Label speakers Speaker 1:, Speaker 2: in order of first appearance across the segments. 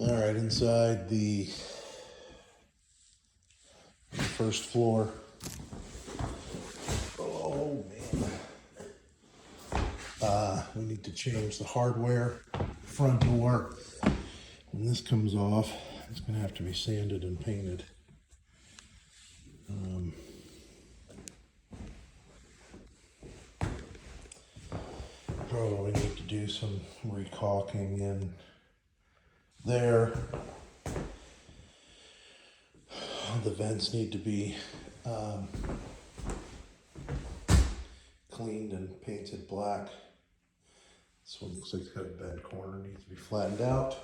Speaker 1: All right, inside the first floor. Oh man. We need to change the hardware, front door. When this comes off, it's gonna have to be sanded and painted. Probably need to do some recaulking in there. The vents need to be cleaned and painted black. This one looks like it's got a bent corner, needs to be flattened out.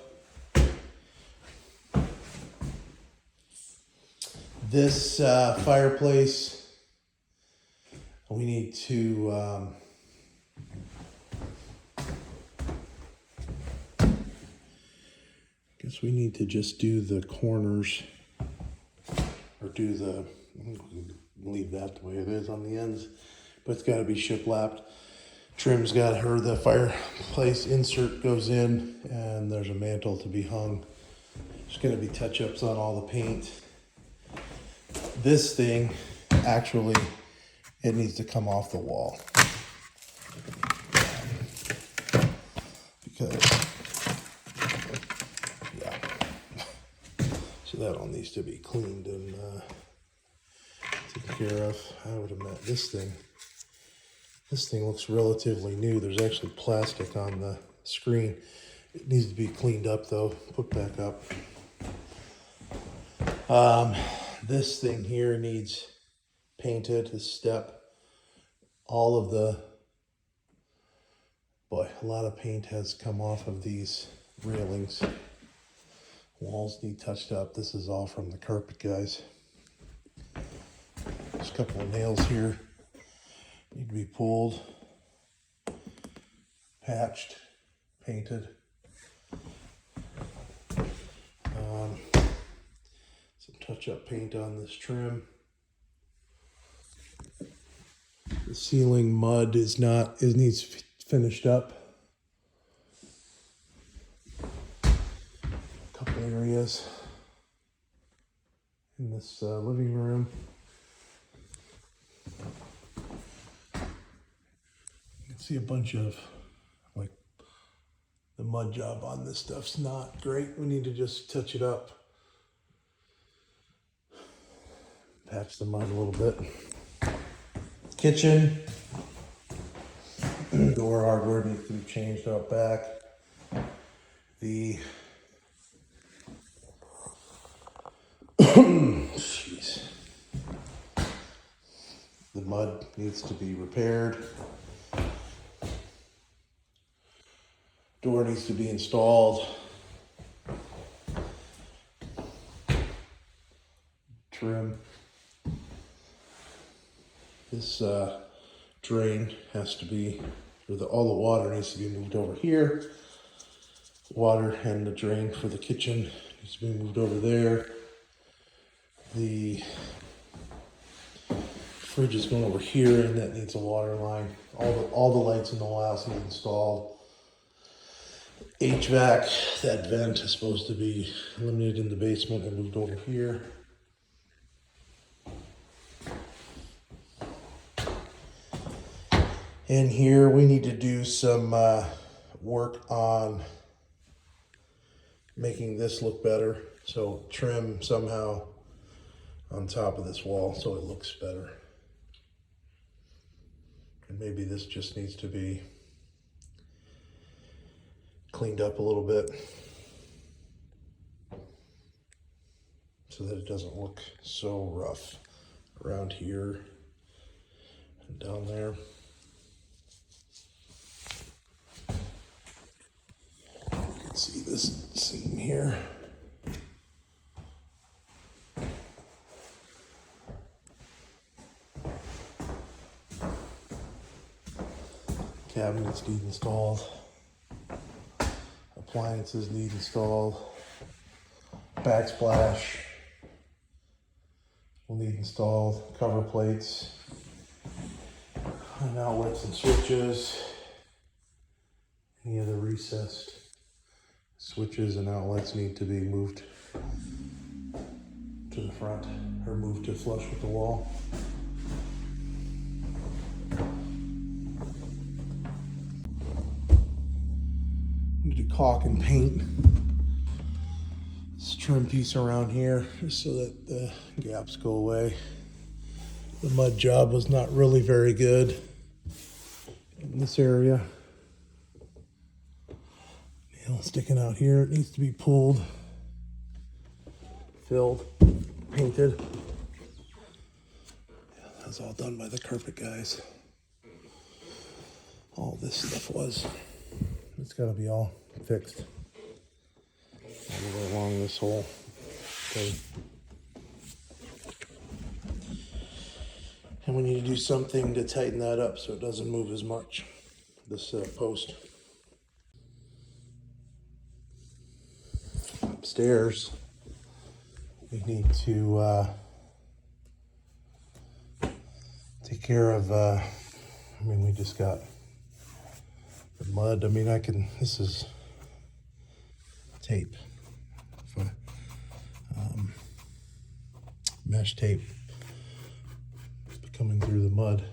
Speaker 1: This fireplace, we need to guess we need to just do the corners, or do the, leave that the way it is on the ends, but it's got to be shiplapped. Trim's got her, the fireplace insert goes in, and there's a mantle to be hung. There's going to be touch-ups on all the paint. This thing, actually, it needs to come off the wall. Because, yeah. So that all needs to be cleaned and taken care of. I would have met this thing. This thing looks relatively new. There's actually plastic on the screen. It needs to be cleaned up though, put back up. This thing here needs painted, this step. All of the, boy, a lot of paint has come off of these railings. Walls need touched up. This is all from the carpet guys. There's a couple of nails here. Need to be pulled, patched, painted. Some touch-up paint on this trim. The ceiling mud needs finished up. A couple areas in this living room. See a bunch of, like, the mud job on this stuff's not great. We need to just touch it up. Patch the mud a little bit. Kitchen. Door hardware needs to be changed out back. The jeez. The mud needs to be repaired. Door needs to be installed. Trim. This drain has to be, all the water needs to be moved over here. Water and the drain for the kitchen needs to be moved over there. The fridge is going over here, and that needs a water line. All the lights in the house need installed. HVAC, that vent is supposed to be eliminated in the basement and moved over here. In here, we need to do some work on making this look better. So trim somehow on top of this wall so it looks better. And maybe this just needs to be cleaned up a little bit so that it doesn't look so rough around here and down there. You can see this seam here. Cabinets need installed. Appliances need installed. Backsplash will need installed. Cover plates. And outlets and switches. Any other recessed switches and outlets need to be moved to the front or moved to flush with the wall. Need to caulk and paint this trim piece around here just so that the gaps go away. The mud job was not really very good in this area. Nail sticking out here, it needs to be pulled, filled, painted. Yeah, that's all done by the carpet guys. All this stuff was. It's got to be all fixed all the way along this whole thing. And we need to do something to tighten that up so it doesn't move as much, this post. Upstairs, we need to take care of, we just got the mud. This is tape, mesh tape coming through the mud.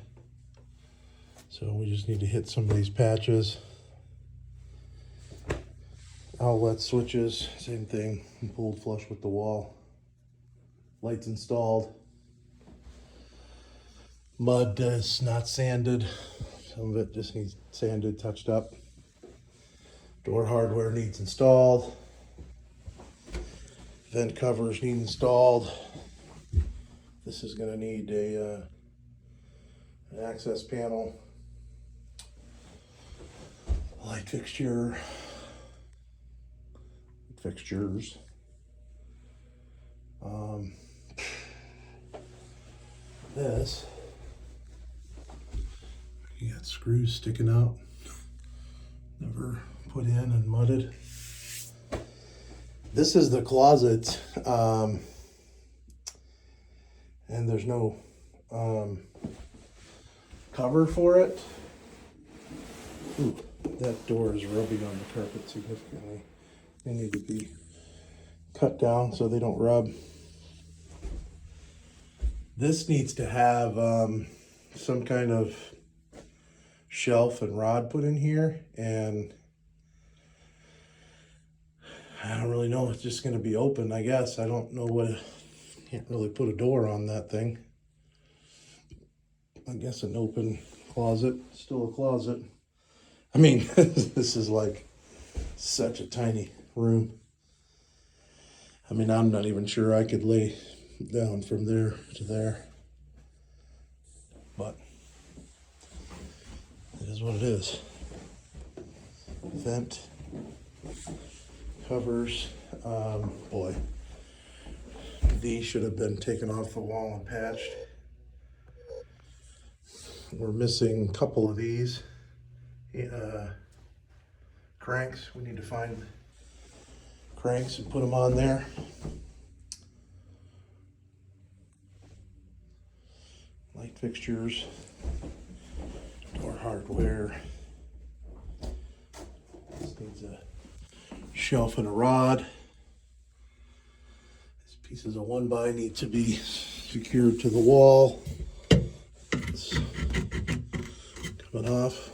Speaker 1: So we just need to hit some of these patches. Outlet switches, same thing, pulled flush with the wall. Lights installed. Mud is not sanded. Some of it just needs sanded, touched up. Door hardware needs installed. Vent covers need installed. This is going to need an access panel, light fixtures. This, you got screws sticking out, never put in and mudded. This is the closet, and there's no cover for it. Ooh, that door is rubbing on the carpet significantly. They need to be cut down so they don't rub. This needs to have some kind of shelf and rod put in here, and I don't really know. It's just going to be open, I guess. I don't know can't really put a door on that thing. I guess an open closet, still a closet. This is like such a tiny room. I'm not even sure I could lay down from there to there, but it is what it is. Vent covers, boy, these should have been taken off the wall and patched. We're missing a couple of these cranks. We need to find cranks and put them on there. Light fixtures, door hardware. This needs a shelf and a rod. These pieces of 1x need to be secured to the wall. It's coming off.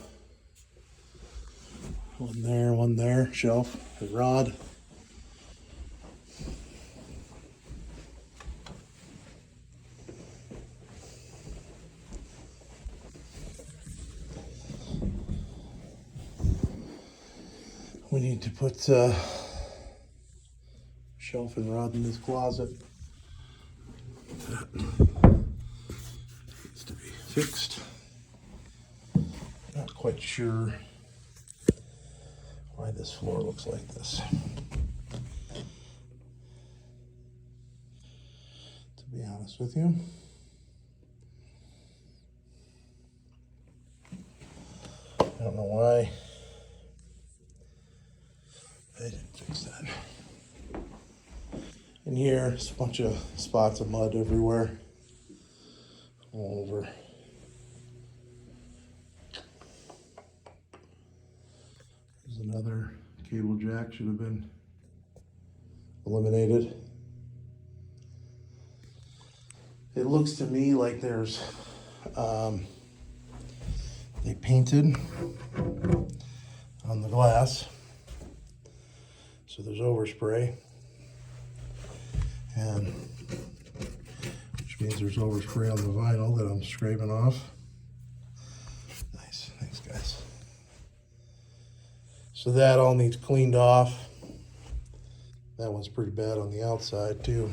Speaker 1: One there, shelf and rod. We need to put shelf and rod in this closet. That needs to be fixed. Not quite sure why this floor looks like this. To be honest with you. I don't know why I didn't fix that. In here, there's a bunch of spots of mud everywhere, all over. There's another cable jack should have been eliminated. It looks to me like there's, they painted on the glass. So there's overspray, and which means there's overspray on the vinyl that I'm scraping off. Nice, thanks guys. So that all needs cleaned off. That one's pretty bad on the outside too.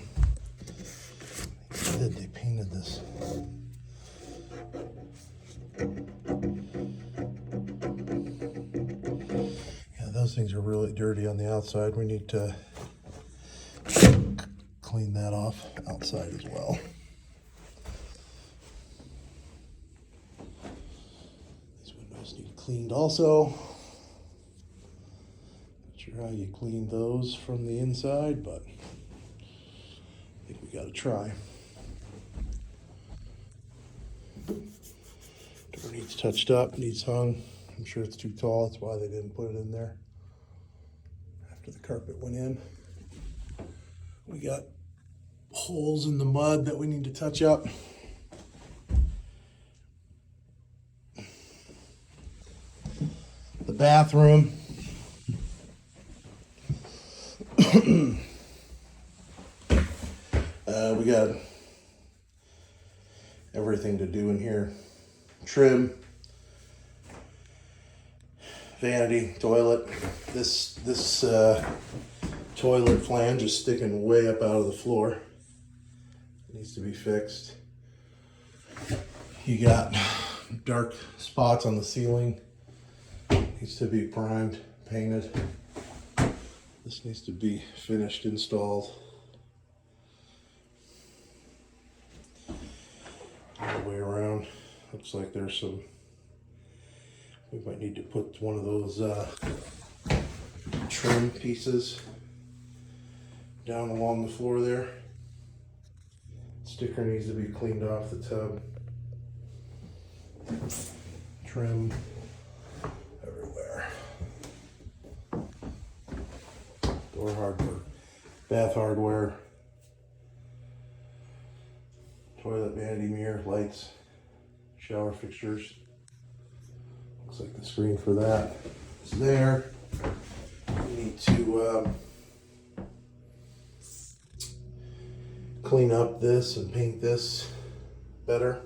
Speaker 1: They painted this. Yeah, those things are really dirty on the outside. We need to clean that off outside as well. These windows need cleaned also. Not sure how you clean those from the inside, but I think we gotta try. Door needs touched up, needs hung. I'm sure it's too tall, that's why they didn't put it in there after the carpet went in. We got holes in the mud that we need to touch up. The bathroom. We got everything to do in here. Trim, vanity, toilet. This toilet flange is sticking way up out of the floor. It needs to be fixed. You got dark spots on the ceiling. Needs to be primed, painted. This needs to be finished, installed. All the way around. Looks like there's some, we might need to put one of those trim pieces down along the floor there. Sticker needs to be cleaned off the tub. Trim everywhere. Door hardware, bath hardware, toilet vanity mirror, lights, shower fixtures. Looks like the screen for that is there. We need to clean up this and paint this better.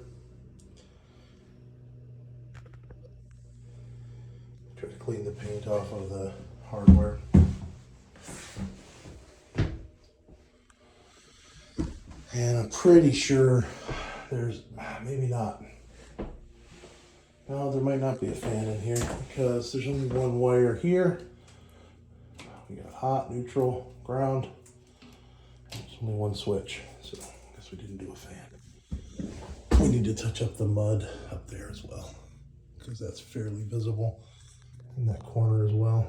Speaker 1: Try to clean the paint off of the hardware. And I'm pretty sure there's, maybe not. No, there might not be a fan in here because there's only one wire here. We got hot, neutral, ground. There's only one switch, so I guess we didn't do a fan. We need to touch up the mud up there as well because that's fairly visible in that corner as well.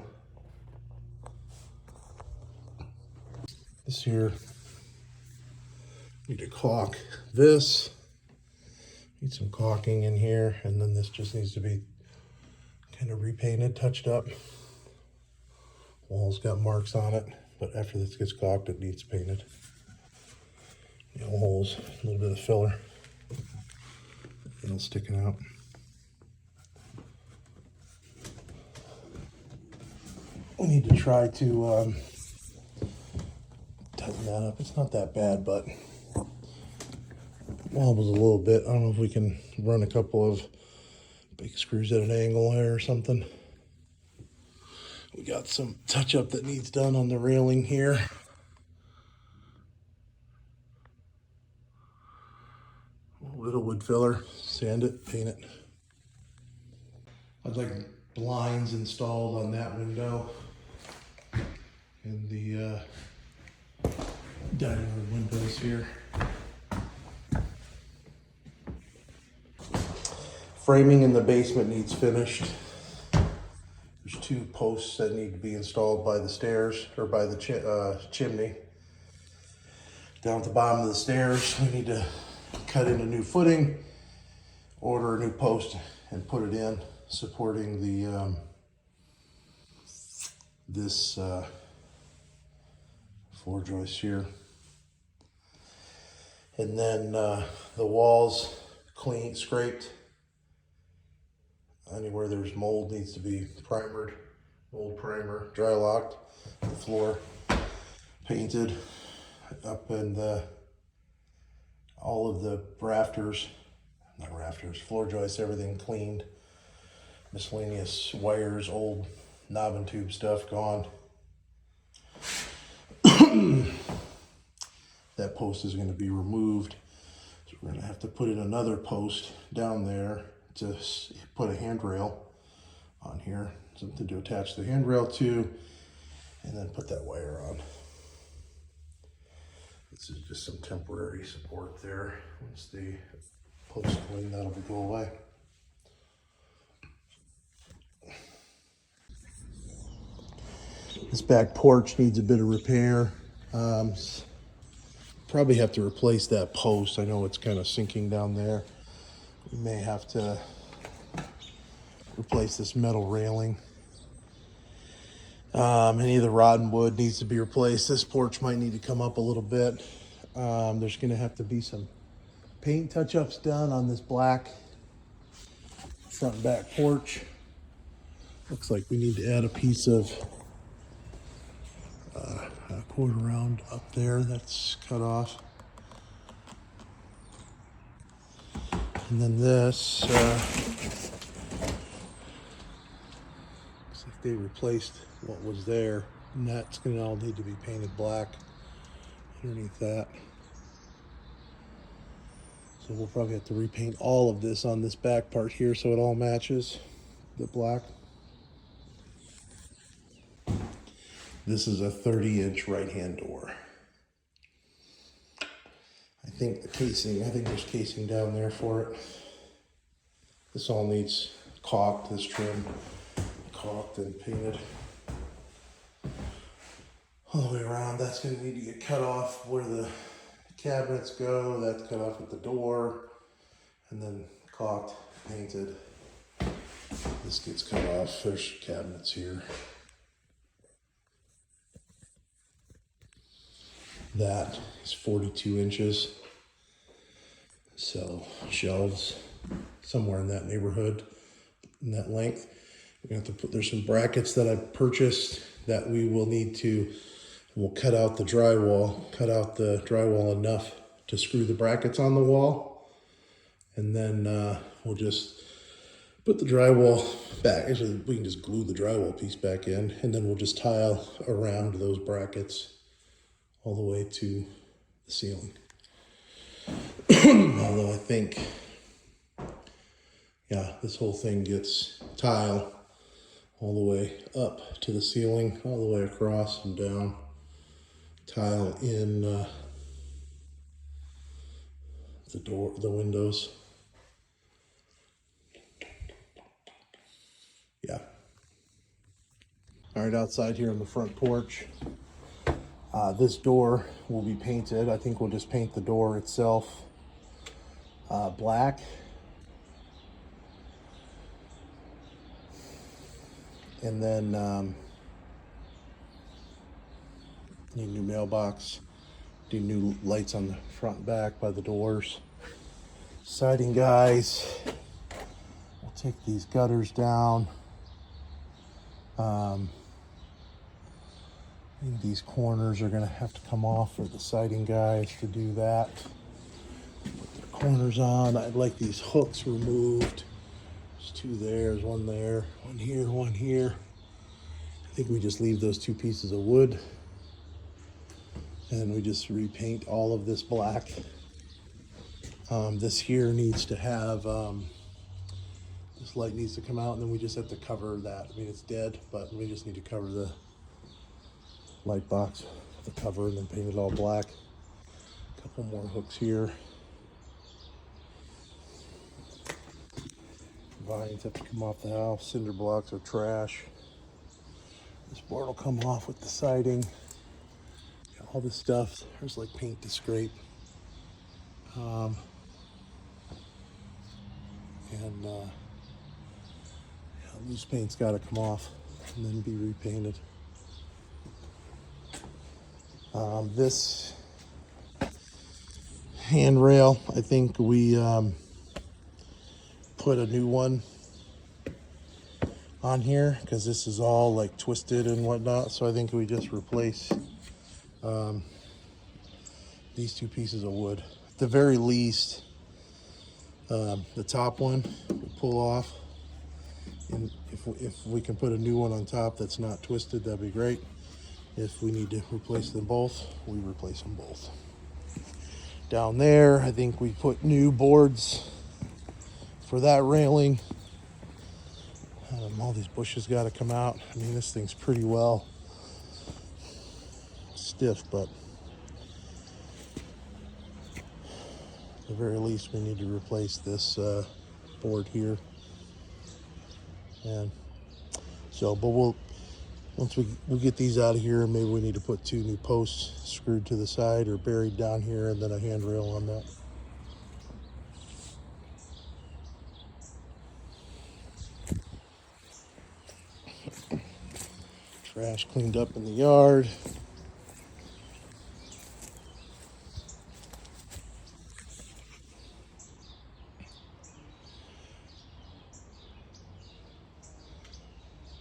Speaker 1: This here, need to caulk this. Need some caulking in here, and then this just needs to be kind of repainted, touched up. Wall's got marks on it, but after this gets caulked, it needs painted. You know, holes, a little bit of filler. Nail sticking out. We need to try to tighten that up. It's not that bad, but wobbles a little bit. I don't know if we can run a couple of big screws at an angle there or something. We got some touch up that needs done on the railing here. A little wood filler, sand it, paint it. I'd like blinds installed on that window and the dining room windows here. Framing in the basement needs finished. There's two posts that need to be installed by the stairs, or by the chimney. Down at the bottom of the stairs, we need to cut in a new footing, order a new post, and put it in, supporting this floor joist here. And then the walls clean, scraped. Anywhere there's mold needs to be primered, mold primer, dry locked. The floor painted up, and all of the floor joists, everything cleaned. Miscellaneous wires, old knob and tube stuff gone. That post is going to be removed, so we're going to have to put in another post down there to put a handrail on here, something to attach the handrail to, and then put that wire on. This is just some temporary support there. Once the post clean, that'll go away. This back porch needs a bit of repair. Probably have to replace that post. I know it's kind of sinking down there. We may have to replace this metal railing. Any of the rotten wood needs to be replaced. This porch might need to come up a little bit. There's going to have to be some paint touch-ups done on this black front and back porch. Looks like we need to add a piece of a quarter round up there that's cut off. And then this, looks like they replaced what was there, and that's going to all need to be painted black underneath that. So we'll probably have to repaint all of this on this back part here so it all matches the black. This is a 30-inch right-hand door. I think there's casing down there for it. This all needs caulked, this trim caulked and painted all the way around. That's going to need to get cut off where the cabinets go. That's cut off at the door, and then caulked, painted. This gets cut off. There's cabinets here. That is 42 inches. So shelves somewhere in that neighborhood, in that length. We're gonna have to there's some brackets that I purchased that we will need to, we'll cut out the drywall enough to screw the brackets on the wall. And then we'll just put the drywall back. Actually, we can just glue the drywall piece back in, and then we'll just tile around those brackets all the way to the ceiling. Although I think, yeah, this whole thing gets tile all the way up to the ceiling, all the way across and down. Tile in the the windows. Yeah. All right, outside here on the front porch, this door will be painted. I think we'll just paint the door itself black. And then need a new mailbox, do new lights on the front and back by the doors. Siding guys, we'll take these gutters down. These corners are gonna have to come off for the siding guys to do that. Put the corners on. I'd like these hooks removed. There's two there, there's one there, one here, one here. I think we just leave those two pieces of wood and we just repaint all of this black. This here needs to have, this light needs to come out, and then we just have to cover that. I mean, it's dead, but we just need to cover the light box with the cover and then paint it all black. A couple more hooks here. Vines have to come off the house. Cinder blocks are trash. This board will come off with the siding. Yeah, all this stuff, there's like paint to scrape. Loose paint's got to come off and then be repainted. This handrail, I think we put a new one on here because this is all like twisted and whatnot. So I think we just replace these two pieces of wood. At the very least, the top one we pull off, and if we can put a new one on top that's not twisted, that'd be great. If we need to replace them both, we replace them both. Down there, I think we put new boards for that railing. All these bushes got to come out. I mean, this thing's pretty well stiff, but at the very least, we need to replace this board here. And so, but once we get these out of here, maybe we need to put 2 new posts screwed to the side or buried down here, and then a handrail on that. Trash cleaned up in the yard.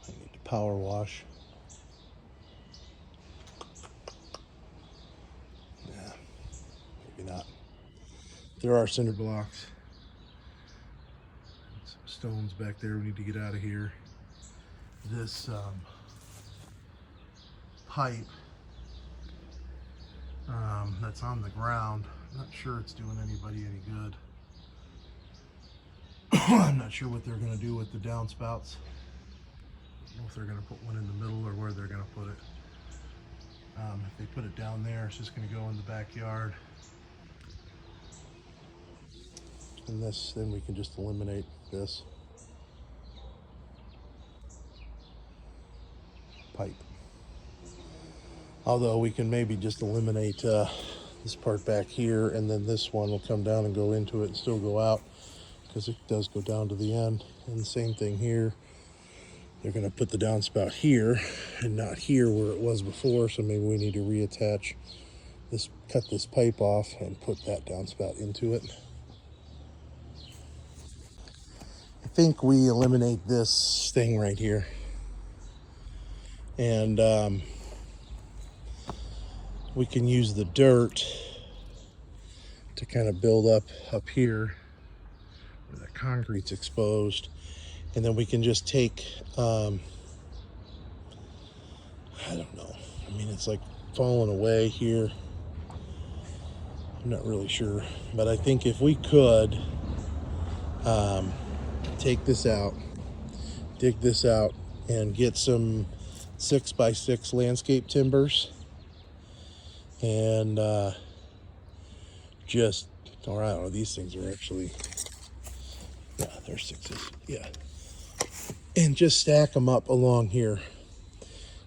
Speaker 1: I need to power wash. Yeah, maybe not. There are cinder blocks. Some stones back there we need to get out of here. This pipe that's on the ground, I'm not sure it's doing anybody any good. I'm not sure what they're going to do with the downspouts. I don't know if they're going to put one in the middle or where they're going to put it. If they put it down there, it's just going to go in the backyard. And this, then we can just eliminate this pipe. Although we can maybe just eliminate this part back here, and then this one will come down and go into it and still go out, because it does go down to the end. And the same thing here. They're going to put the downspout here and not here where it was before, so maybe we need to reattach this, cut this pipe off and put that downspout into it. I think we eliminate this thing right here, and we can use the dirt to kind of build up here where the concrete's exposed, and then we can just take I don't know, I mean, it's like falling away here. I'm not really sure, but I think if we could take this out, dig this out, and get some 6x6 landscape timbers, and just, or I don't know, these things are actually, yeah, they're 6s, yeah, and just stack them up along here.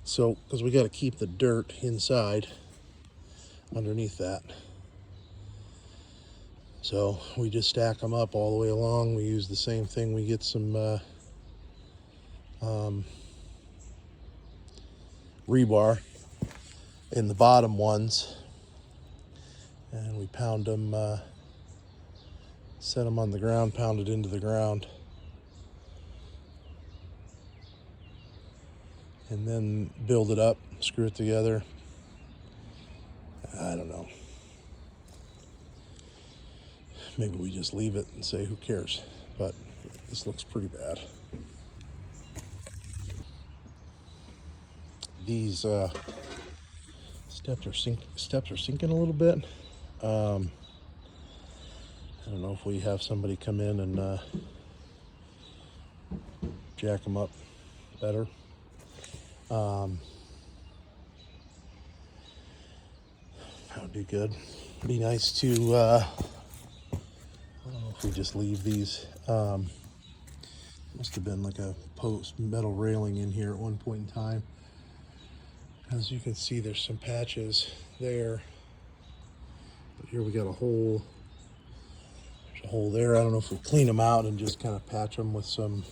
Speaker 1: So, because we got to keep the dirt inside underneath that. So we just stack them up all the way along. We use the same thing. We get some rebar in the bottom ones, and we pound them, set them on the ground, pound it into the ground, and then build it up, screw it together. I don't know. Maybe we just leave it and say, who cares? But this looks pretty bad. These steps are sinking a little bit. I don't know if we have somebody come in and jack them up better. That would be good. Be nice to, I don't know if we just leave these. Must have been like a post metal railing in here at one point in time. As you can see, there's some patches there. But here we got a hole. There's a hole there. I don't know if we clean them out and just kind of patch them with some.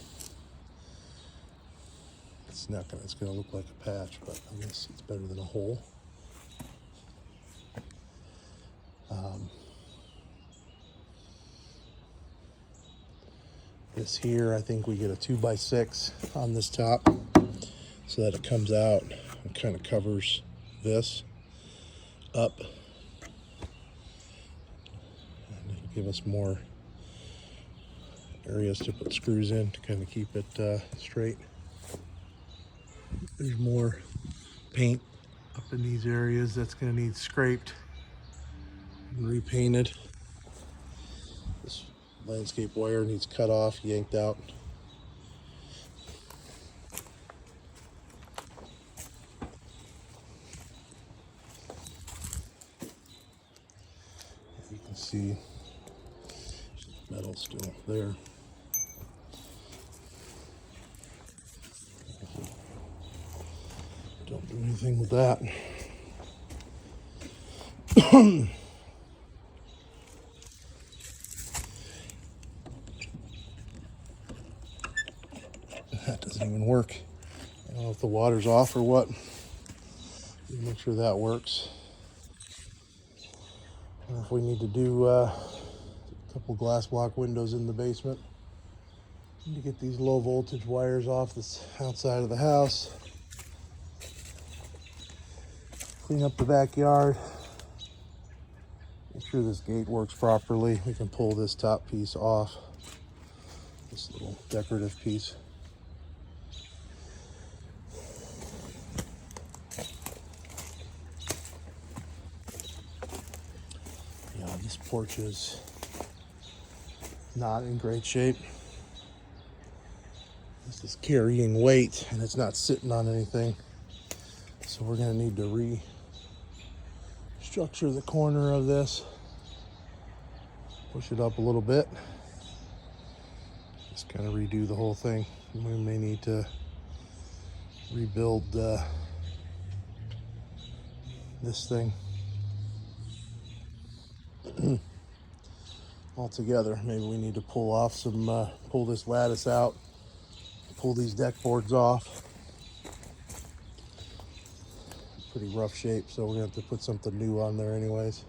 Speaker 1: It's gonna look like a patch, but I guess it's better than a hole. this here. I think we get a 2x6 on this top so that it comes out and kind of covers this up. And it'll give us more areas to put screws in to kind of keep it straight. There's more paint up in these areas that's going to need scraped and repainted. This landscape wire needs cut off, yanked out. You can see metal still there. Don't do anything with that. That doesn't even work. I don't know if the water's off or what. Make sure that works. And if we need to do a couple glass block windows in the basement, need to get these low voltage wires off this outside of the house. Clean up the backyard. Make sure this gate works properly. We can pull this top piece off. This little decorative piece. Yeah, this porch is not in great shape. This is carrying weight and it's not sitting on anything. So we're gonna need to restructure the corner of this. Push it up a little bit. Just kind of redo the whole thing. We may need to rebuild this thing altogether. Maybe we need to pull this lattice out, pull these deck boards off. Pretty rough shape, so we're gonna have to put something new on there anyways.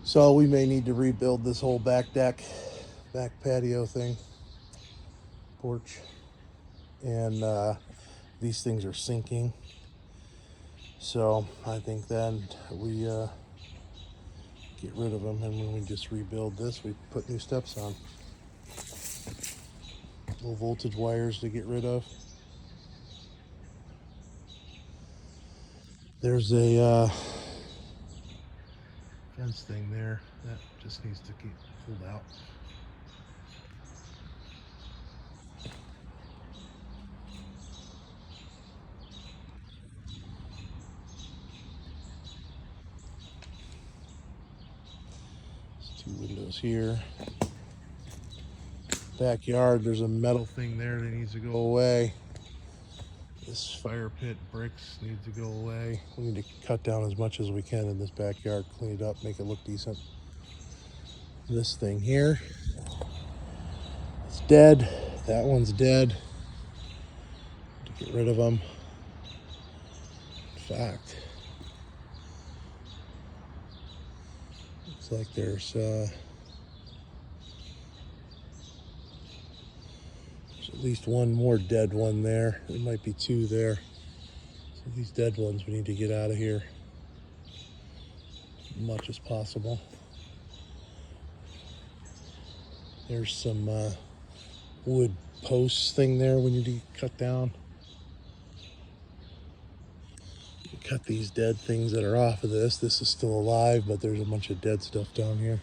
Speaker 1: So we may need to rebuild this whole back deck, back patio thing, porch, and these things are sinking. So I think then we get rid of them, and when we just rebuild this, we put new steps on. Low voltage wires to get rid of. There's a fence thing there that just needs to get pulled out. There's 2 windows here. Backyard, there's a metal thing there that needs to go away. This fire pit bricks need to go away. We need to cut down as much as we can in this backyard, clean it up, make it look decent. This thing here, it's dead. That one's dead. To get rid of them. In fact, looks like there's at least one more dead one there. There might be 2 there. So these dead ones we need to get out of here as much as possible. There's some wood posts thing there we need to cut down. Cut these dead things that are off of this. This is still alive, but there's a bunch of dead stuff down here.